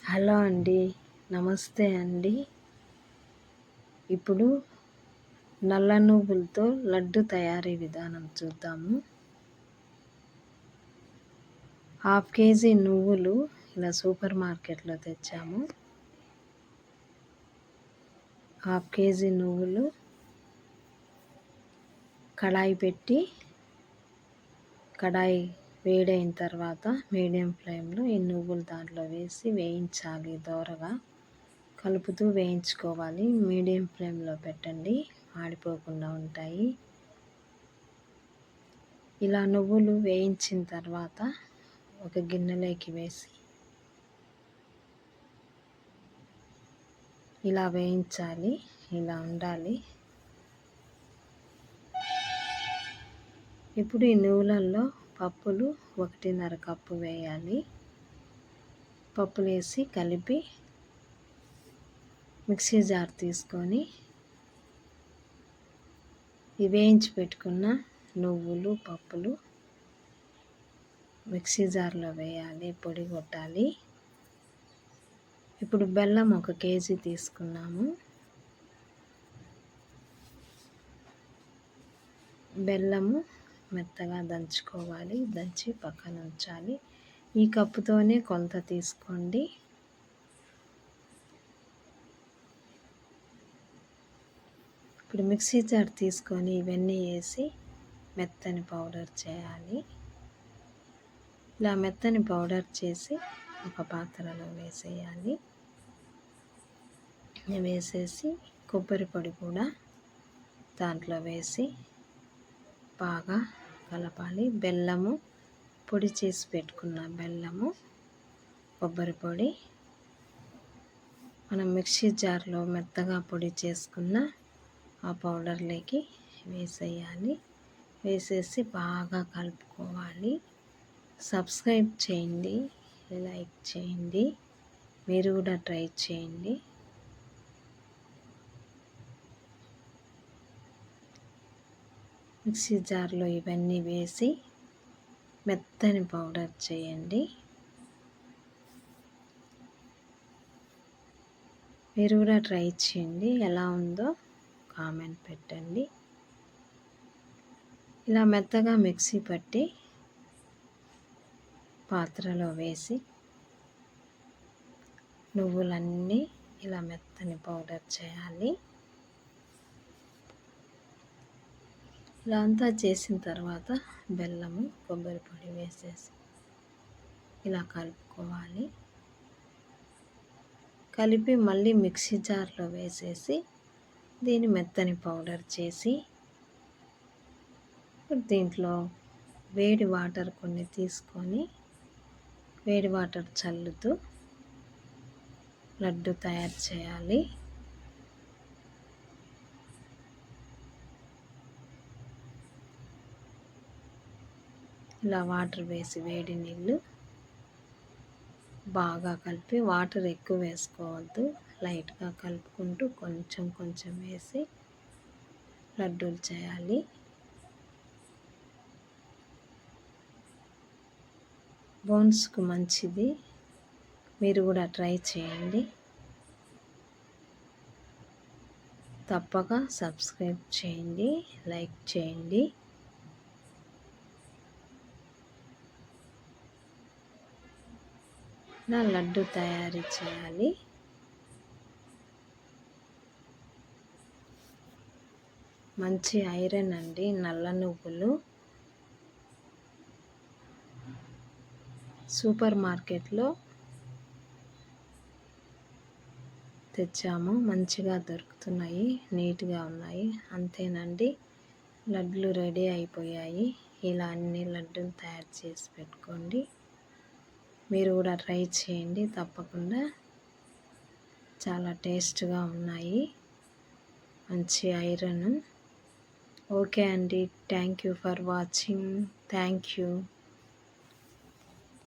Hello అండి, నమస్తే అండి. ఇప్పుడు నల్ల నువ్వులతో లడ్డు తయారీ విధానం చూద్దాము. 1/2 కేజీ నువ్వులు ఇలా సూపర్ మార్కెట్లో తెచ్చాము. 1/2 కేజీ నువ్వులు కడాయి పెట్టి, కడాయి వేడైన తర్వాత మీడియం ఫ్లేమ్లో ఈ నువ్వులు దాంట్లో వేసి వేయించాలి. దోరగా కలుపుతూ వేయించుకోవాలి. మీడియం ఫ్లేమ్లో పెట్టండి, మాడిపోకుండా ఉంటాయి. ఇలా నువ్వులు వేయించిన తర్వాత ఒక గిన్నెలోకి వేసి ఇలా వేయించాలి. ఇలా ఉండాలి. ఇప్పుడు ఈ నువ్వులలో పప్పులు 1.5 కప్పు వేయాలి. పప్పులు వేసి కలిపి మిక్సీ జార్ తీసుకొని ఈ వేయించి పెట్టుకున్న నువ్వులు పప్పులు మిక్సీ జార్లో వేయాలి, పొడి కొట్టాలి. ఇప్పుడు బెల్లం 1 కేజీ తీసుకున్నాము. బెల్లము మెత్తగా దంచుకోవాలి, దంచి పక్కన ఉంచాలి. ఈ కప్పుతోనే కొలత తీసుకోండి. ఇప్పుడు మిక్సీ జార్ తీసుకొని ఇవన్నీ వేసి మెత్తని పౌడర్ చేయాలి. ఇలా మెత్తని పౌడర్ చేసి ఒక పాత్రలో వేసేయాలి. వేసేసి కొబ్బరి పొడి కూడా దాంట్లో వేసి బాగా కలపాలి. బెల్లము పొడి చేసి పెట్టుకున్న బెల్లము, కొబ్బరి పొడి మనం మిక్సీ జార్లో మెత్తగా పొడి చేసుకున్న ఆ పౌడర్లోకి వేసేయాలి. వేసేసి బాగా కలుపుకోవాలి. సబ్స్క్రైబ్ చేయండి, లైక్ చేయండి, మీరు కూడా ట్రై చేయండి. మిక్సీ జార్లో ఇవన్నీ వేసి మెత్తని పౌడర్ చేయండి. మీరు కూడా ట్రై చేయండి, ఎలా ఉందో కామెంట్ పెట్టండి. ఇలా మెత్తగా మిక్సీ పట్టి పాత్రలో వేసి నువ్వులన్నీ ఇలా మెత్తని పౌడర్ చేయాలి. ఇలా అంతా చేసిన తర్వాత బెల్లము, కొబ్బరి పొడి వేసేసి ఇలా కలుపుకోవాలి. కలిపి మళ్ళీ మిక్సీ జార్లో వేసేసి దీన్ని మెత్తని పౌడర్ చేసి దీంట్లో వేడి వాటర్ కొన్ని తీసుకొని వేడి వాటర్ చల్లుతూ లడ్డు తయారు చేయాలి. ఇలా వాటర్ వేసి వేడి నీళ్ళు బాగా కలిపి, వాటర్ ఎక్కువ వేసుకోవద్దు, లైట్గా కలుపుకుంటూ కొంచెం కొంచెం వేసి లడ్డూలు చేయాలి. బోన్స్కు మంచిది, మీరు కూడా ట్రై చేయండి. తప్పక సబ్స్క్రైబ్ చేయండి, లైక్ చేయండి. ఇలా లడ్డు తయారీ చేయాలి. మంచి ఐరన్ అండి నల్ల నువ్వులు. సూపర్ మార్కెట్లో తెచ్చాము, మంచిగా దొరుకుతున్నాయి, నీట్గా ఉన్నాయి. అంతేనండి, లడ్లు రెడీ అయిపోయాయి. ఇలా అన్ని లడ్డూలు తయారు చేసి పెట్టుకోండి. మీరు కూడా ట్రై చేయండి తప్పకుండా. చాలా టేస్ట్గా ఉన్నాయి, మంచి ఐరన్. ఓకే అండి, thank you for watching. Thank you.